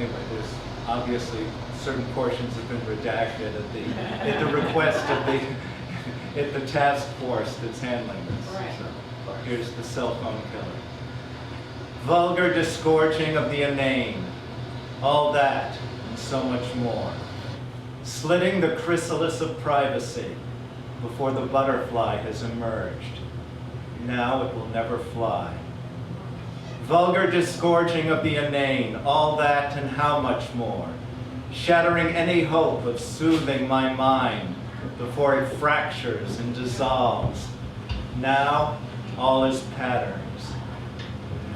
anyway, there's obviously certain portions have been redacted at the request of the task force that's handling this. Right. So here's the cell phone killer. Vulgar disgorging of the inane, all that and so much more. Slitting the chrysalis of privacy before the butterfly has emerged. Now it will never fly. Vulgar disgorging of the inane, all that and how much more. Shattering any hope of soothing my mind before it fractures and dissolves. Now all is patterns.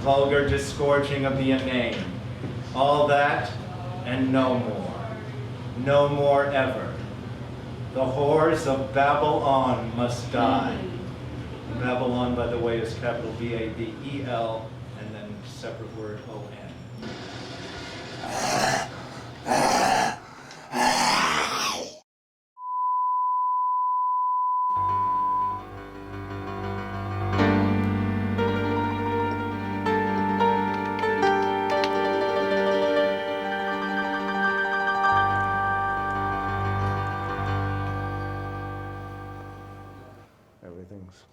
Vulgar disgorging of the inane, all that and no more. No more ever. The whores of Babylon must die. Babylon, by the way, is capital B-A-B-E-L, and then separate word O-N. Everything's...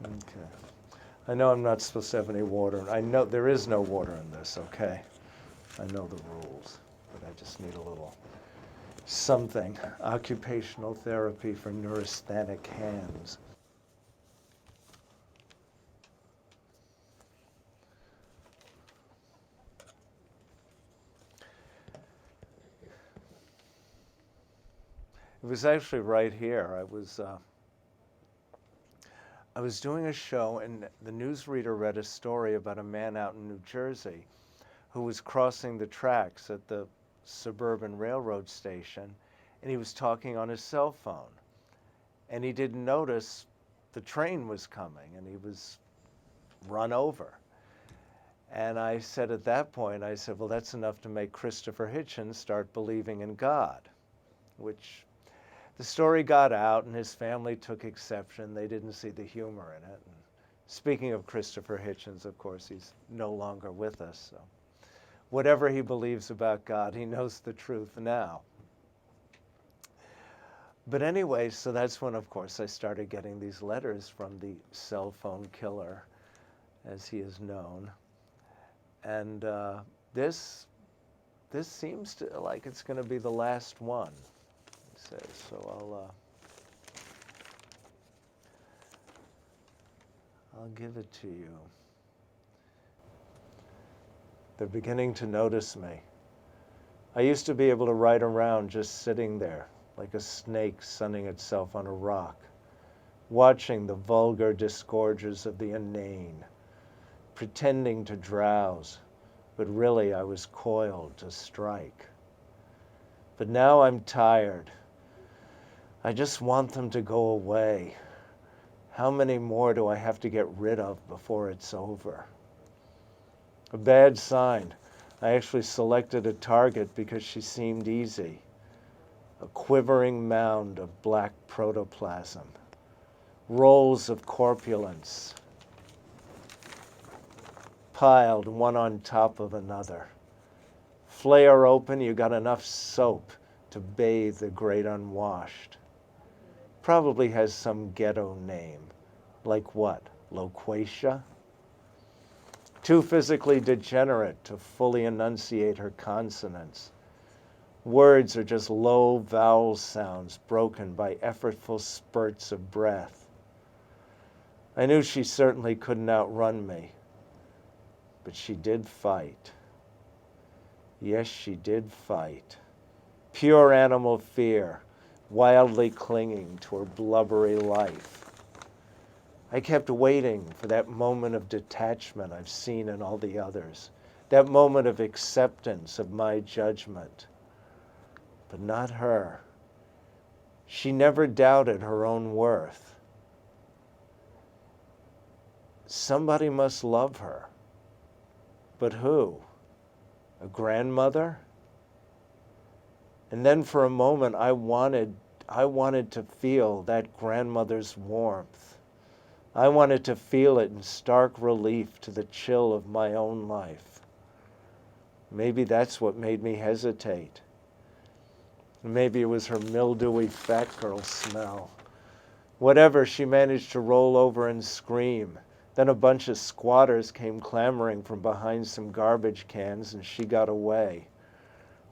Okay. I know I'm not supposed to have any water. I know there is no water in this, okay? I know the rules, but I just need a little something. Occupational therapy for neurasthenic hands. It was actually right here. I was doing a show, and the newsreader read a story about a man out in New Jersey who was crossing the tracks at the suburban railroad station, and he was talking on his cell phone. And he didn't notice the train was coming, and he was run over. And I said at that point, I said, well, that's enough to make Christopher Hitchens start believing in God, which the story got out, and his family took exception. They didn't see the humor in it. And speaking of Christopher Hitchens, of course, he's no longer with us. So whatever he believes about God, he knows the truth now. But anyway, so that's when, of course, I started getting these letters from the cell phone killer, as he is known. And this seems to like it's going to be the last one. Says. So I'll give it to you. They're beginning to notice me. I used to be able to ride around just sitting there like a snake sunning itself on a rock, watching the vulgar disgorgers of the inane, pretending to drowse, but really I was coiled to strike. But now I'm tired. I just want them to go away. How many more do I have to get rid of before it's over? A bad sign. I actually selected a target because she seemed easy. A quivering mound of black protoplasm. Rolls of corpulence. Piled one on top of another. Flare open, you got enough soap to bathe the great unwashed. Probably has some ghetto name. Like what? Loquacia? Too physically degenerate to fully enunciate her consonants. Words are just low vowel sounds broken by effortful spurts of breath. I knew she certainly couldn't outrun me, but she did fight. Yes, she did fight. Pure animal fear, wildly clinging to her blubbery life. I kept waiting for that moment of detachment I've seen in all the others, that moment of acceptance of my judgment. But not her. She never doubted her own worth. Somebody must love her. But who? A grandmother? And then for a moment, I wanted to feel that grandmother's warmth. I wanted to feel it in stark relief to the chill of my own life. Maybe that's what made me hesitate. Maybe it was her mildewy fat girl smell. Whatever, she managed to roll over and scream. Then a bunch of squatters came clamoring from behind some garbage cans, and she got away.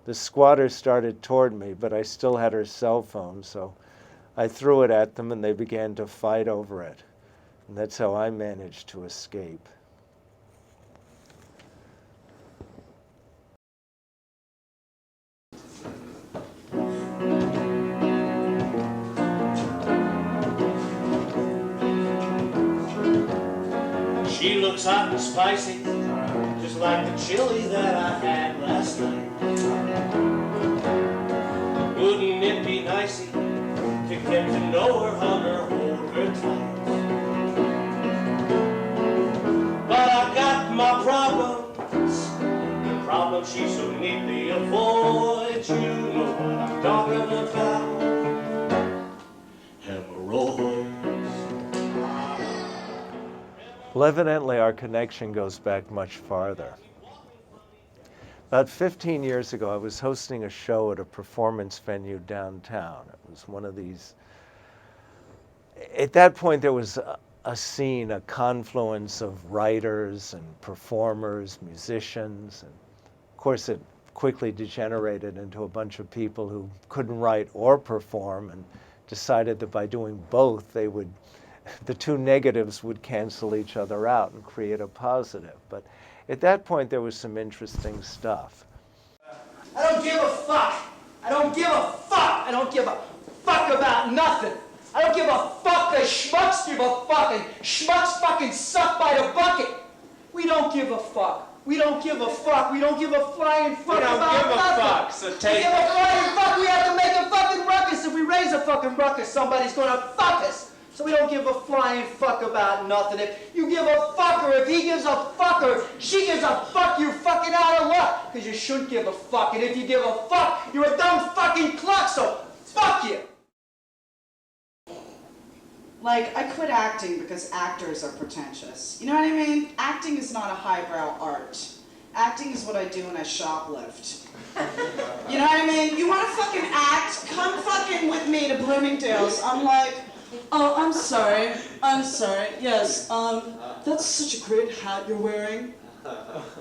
The squatters started toward me, but I still had her cell phone, so I threw it at them and they began to fight over it. And that's how I managed to escape. She looks hot and spicy, just like the chili that I had last night. Wouldn't it be nicey to get to know her, hug her, hold her tight? But I got my problems, the problems she so neatly avoids. You know what I'm talking about, hemorrhoids. Well, evidently our connection goes back much farther. About 15 years ago, I was hosting a show at a performance venue downtown. It was one of these, at that point there was a scene, a confluence of writers and performers, musicians, and of course it quickly degenerated into a bunch of people who couldn't write or perform and decided that by doing both they would, the two negatives would cancel each other out and create a positive. But at that point, there was some interesting stuff. I don't give a fuck. I don't give a fuck. I don't give a fuck about nothing. I don't give a fuck that schmucks give a fuck and schmucks fucking suck by the bucket. We don't give a fuck. We don't give a fuck. We don't give a flying fuck about nothing. We don't give a fuck, so take it. We give a flying fuck. We have to make a fucking ruckus. If we raise a fucking ruckus, somebody's gonna fuck us. So we don't give a flying fuck about nothing. If you give a fucker, if he gives a fucker, she gives a fuck, you're fucking out of luck. Because you shouldn't give a fuck. And if you give a fuck, you're a dumb fucking cluck, so fuck you. Like, I quit acting because actors are pretentious. You know what I mean? Acting is not a highbrow art. Acting is what I do when I shoplift. You know what I mean? You want to fucking act? Come fucking with me to Bloomingdale's. I'm like, oh, I'm sorry. Yes, that's such a great hat you're wearing.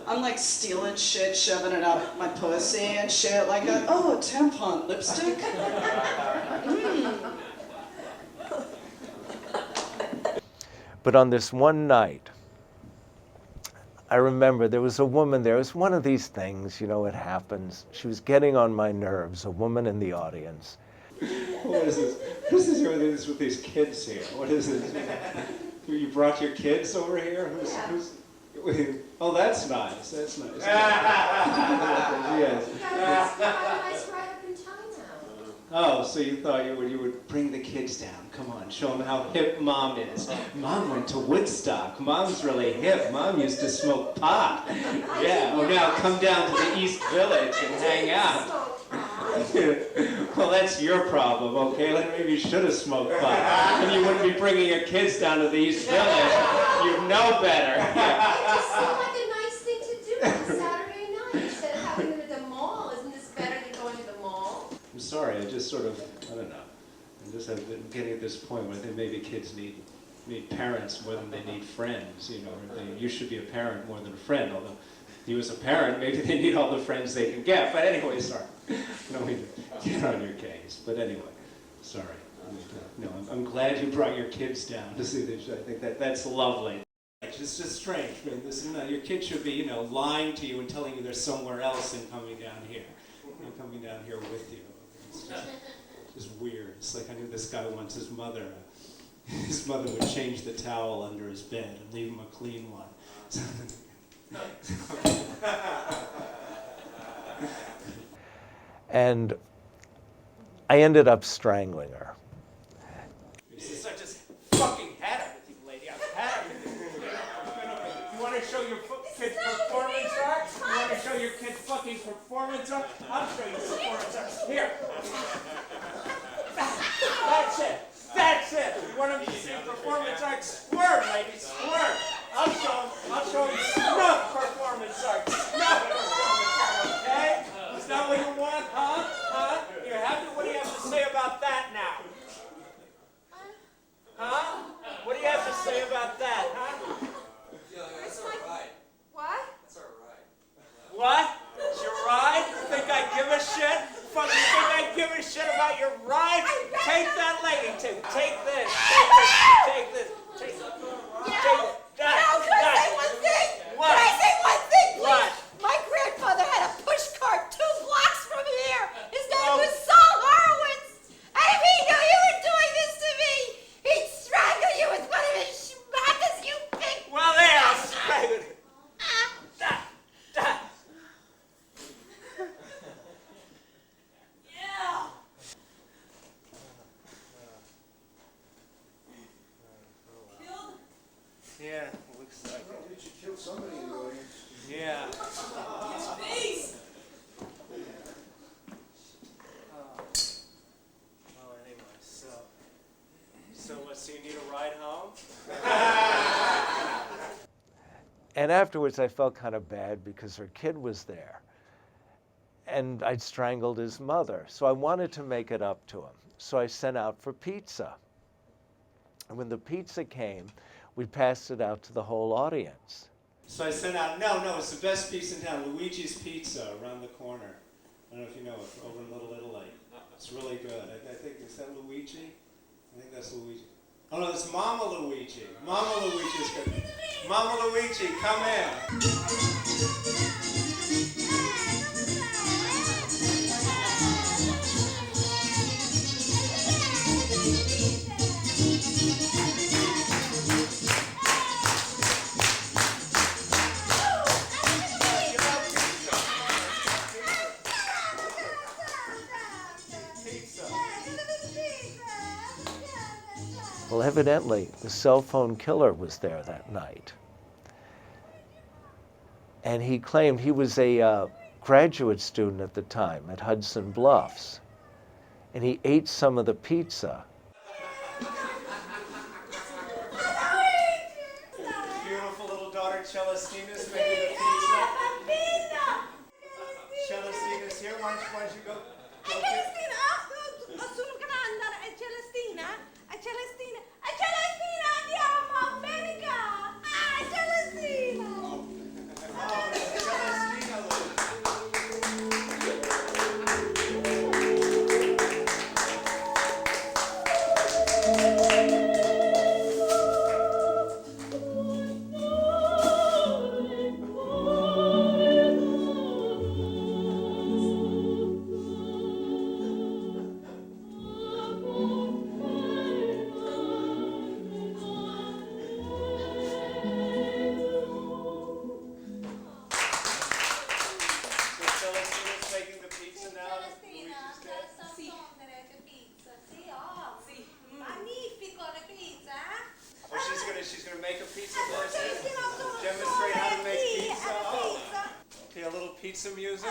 I'm like stealing shit, shoving it up my pussy and shit like that. Oh, tampon lipstick? But on this one night, I remember there was a woman there. It was one of these things, you know, it happens. She was getting on my nerves, a woman in the audience. What is this? What is this with these kids here? What is this? You brought your kids over here? Who's oh, that's nice. That's nice. Yes. Oh, so you thought you would bring the kids down. Come on, show them how hip Mom is. Mom went to Woodstock. Mom's really hip. Mom used to smoke pot. Yeah, oh, now come down to the East Village and hang out. Well, that's your problem, okay? Then maybe you should have smoked pot. And you wouldn't be bringing your kids down to the East Village. You know better. It just seemed like a nice thing to do on a Saturday night. Instead of having them at the mall, isn't this better than going to the mall? I'm sorry, I just sort of, I don't know. I'm just getting at this point where I think maybe kids need parents more than they need friends, you know. You should be a parent more than a friend, although you as a parent, maybe they need all the friends they can get. But anyway, sorry. I don't mean to get on your case. But anyway, sorry. No, I'm glad you brought your kids down to see this. I think that's lovely. It's just strange. I mean, your kid should be, you know, lying to you and telling you they're somewhere else and coming down here. And coming down here with you. It's just weird. It's like I knew this guy once, his mother would change the towel under his bed and leave him a clean one. And I ended up strangling her. I just fucking had it with you, lady. I've had it with you. You want to show your kid performance art? You want to show your kid fucking performance art? I'll show you performance art. Here. That's it. That's it. You want them to see performance art? Squirt, lady. Squirt. I'll show them snuff performance art. Snuff performance art. Yeah, looks like it. You should kill somebody in the audience. Yeah. Well, anyway, so what? So you need a ride home? And afterwards, I felt kind of bad because her kid was there. And I'd strangled his mother. So I wanted to make it up to him. So I sent out for pizza. And when the pizza came, we passed it out to the whole audience. So I sent out, no, it's the best pizza in town, Luigi's Pizza around the corner. I don't know if you know it, over in Little Italy. It's really good. I think, is that Luigi? I think that's Luigi. Oh no, it's Mama Luigi. Mama Luigi's good. Mama Luigi, come in. Well, evidently, the cell phone killer was there that night. And he claimed he was a graduate student at the time at Hudson Bluffs. And he ate some of the pizza. Beautiful little daughter, Celestina's making the pizza. Celestina's here. Why don't you go? She's gonna make a pizza for us. Demonstrate how to make pizza. Oh. Okay, a little pizza music.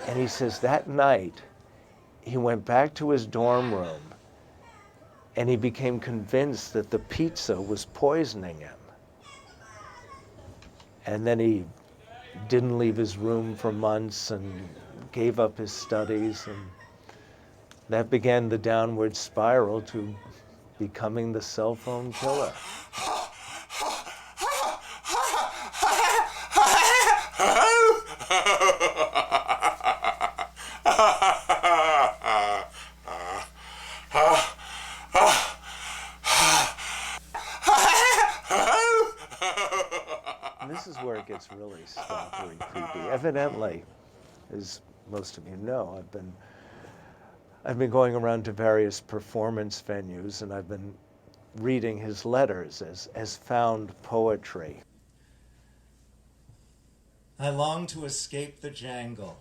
And he says that night, he went back to his dorm room and he became convinced that the pizza was poisoning him. And then he didn't leave his room for months and gave up his studies, and that began the downward spiral to becoming the cell phone killer. this is where it gets really stalkery, creepy. Evidently, as most of you know, I've been going around to various performance venues, and I've been reading his letters as found poetry. I long to escape the jangle,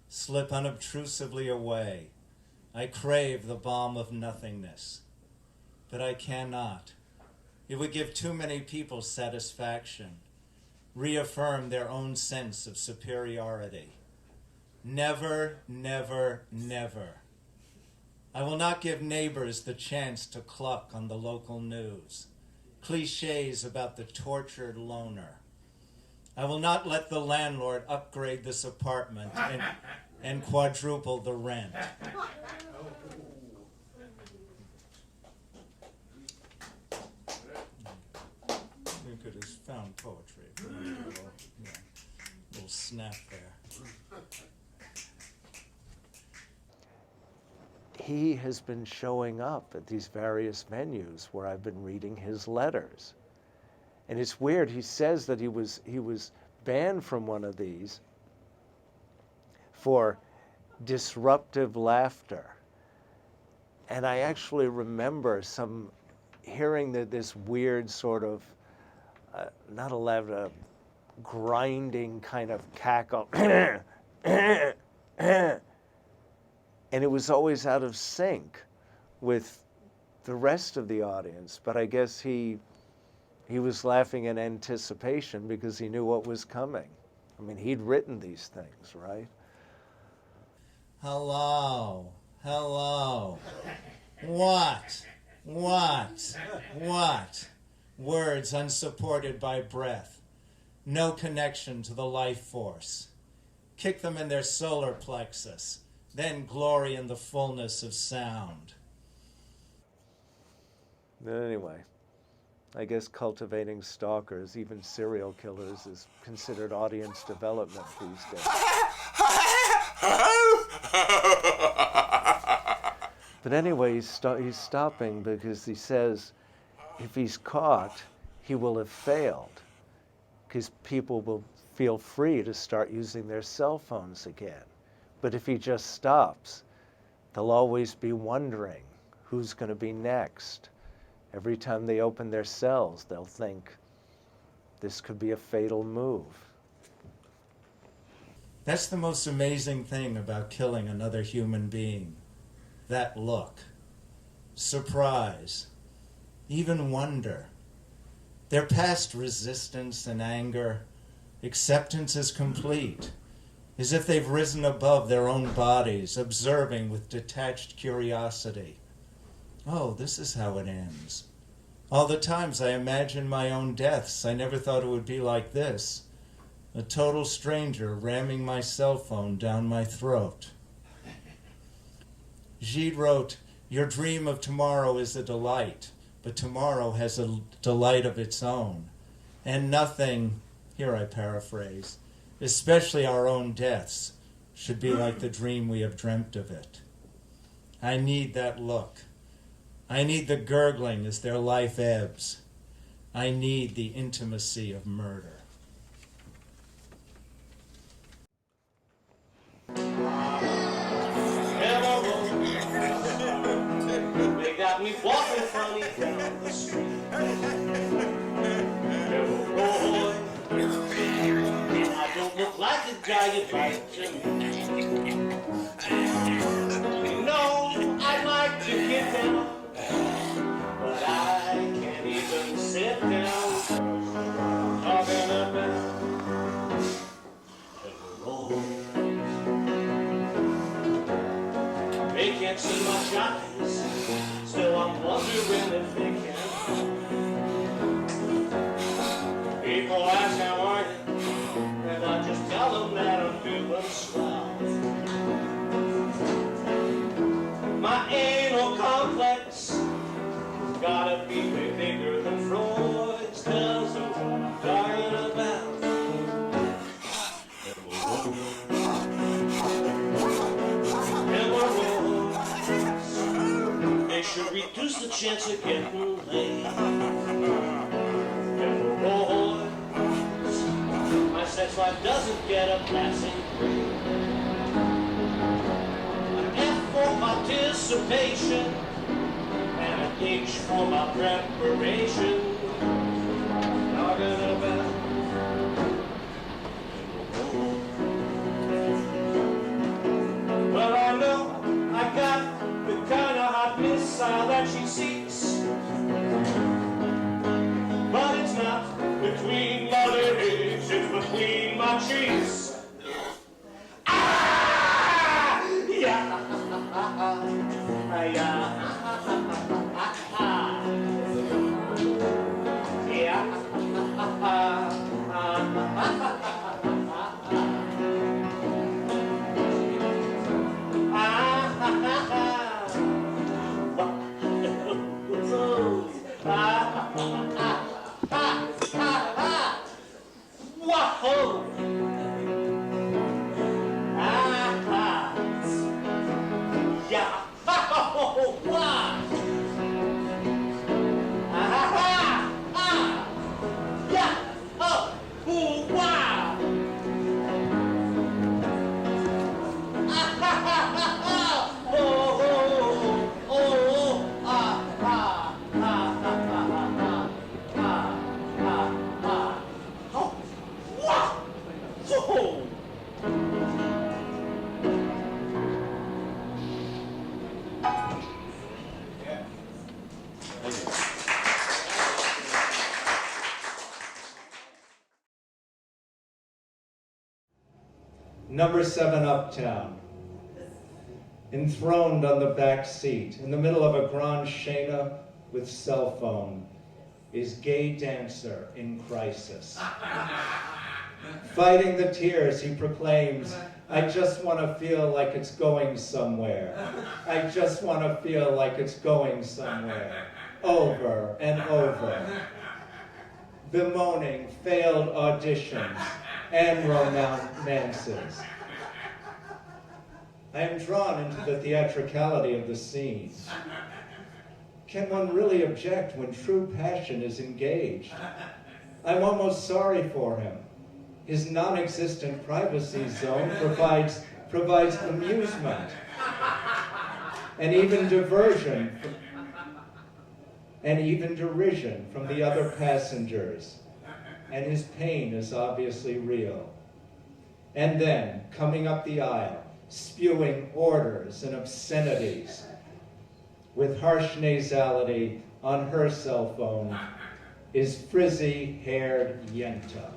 slip unobtrusively away. I crave the balm of nothingness, but I cannot. It would give too many people satisfaction, reaffirm their own sense of superiority. Never, never, never. I will not give neighbors the chance to cluck on the local news, cliches about the tortured loner. I will not let the landlord upgrade this apartment and quadruple the rent. Look at his found poetry. Little snap there. He has been showing up at these various venues where I've been reading his letters. And it's weird, he says that he was banned from one of these for disruptive laughter. And I actually remember hearing this weird sort of, not a laugh, a grinding kind of cackle. And it was always out of sync with the rest of the audience. But I guess he was laughing in anticipation because he knew what was coming. I mean, he'd written these things, right? Hello, hello. What? Words unsupported by breath. No connection to the life force. Kick them in their solar plexus. Then glory in the fullness of sound. But anyway, I guess cultivating stalkers, even serial killers, is considered audience development these days. But anyway, he's stopping because he says if he's caught, he will have failed, because people will feel free to start using their cell phones again. But if he just stops, they'll always be wondering who's going to be next. Every time they open their cells, they'll think this could be a fatal move. That's the most amazing thing about killing another human being. That look. Surprise. Even wonder. They're past resistance and anger. Acceptance is complete. As if they've risen above their own bodies, observing with detached curiosity. Oh, this is how it ends. All the times I imagine my own deaths, I never thought it would be like this. A total stranger ramming my cell phone down my throat. Gide wrote, "Your dream of tomorrow is a delight, but tomorrow has a delight of its own. And nothing," here I paraphrase, "especially our own deaths, should be like the dream we have dreamt of it." I need that look. I need the gurgling as their life ebbs. I need the intimacy of murder. They got me walking funny down the street. I don't look like a guy you'd like to meet. No, I'd like to get down, but I can't even sit down. Talking about the road. They can't see my eyes, still I'm wondering if they can. People ask how are you, and I just tell them that I'm doing swell. My anal complex gotta be way bigger than Freud's, 'cause of what I'm talking about. They should reduce the chance of getting laid. Hemorrhoids, life doesn't get a passing grade. An F for participation, and an H for my preparation. Talking about well, I know I got the kind of hot missile that she seeks, but it's not between my legs, it's between my cheeks. Ah! Yeah. Yeah. Wahoo! Yeah! Wow! Yeah! Oh! Ooh, wow! Number 7 Uptown. Enthroned on the back seat, in the middle of a Grand Shana with cell phone, is gay dancer in crisis. Fighting the tears, he proclaims, I just want to feel like it's going somewhere. I just want to feel like it's going somewhere. Over and over. Bemoaning failed auditions and romances. I am drawn into the theatricality of the scene. Can one really object when true passion is engaged? I'm almost sorry for him. His non-existent privacy zone provides amusement and even diversion and even derision from the other passengers. And his pain is obviously real. And then, coming up the aisle, spewing orders and obscenities, with harsh nasality on her cell phone, is frizzy-haired Yenta.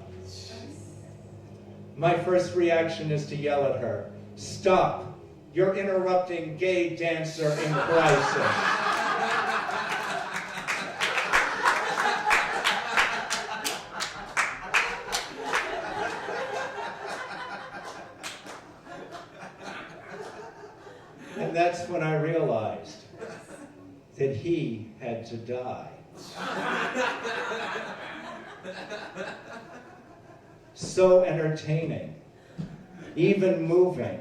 My first reaction is to yell at her, "Stop! You're interrupting gay dancer in crisis." And that's when I realized that he had to die. So entertaining, even moving.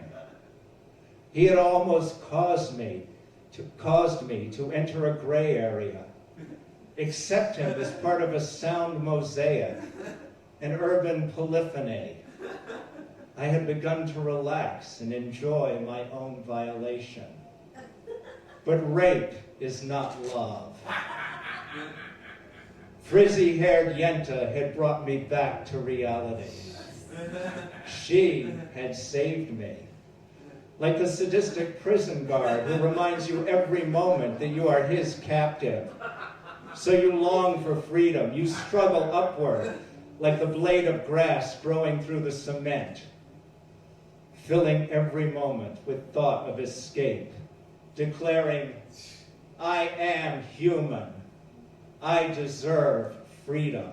He had almost caused me to enter a gray area, accept him as part of a sound mosaic, an urban polyphony. I had begun to relax and enjoy my own violation. But rape is not love. Frizzy-haired Yenta had brought me back to reality. She had saved me. Like the sadistic prison guard who reminds you every moment that you are his captive. So you long for freedom. You struggle upward like the blade of grass growing through the cement, filling every moment with thought of escape, declaring, I am human. I deserve freedom.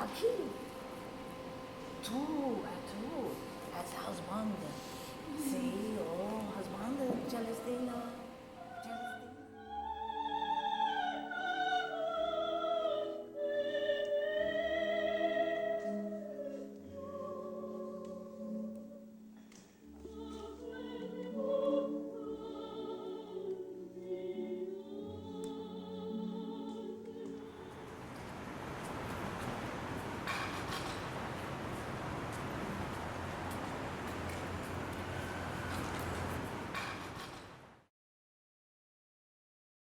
Aqui. Tu, as husband. Sí, oh, husband, Celestina.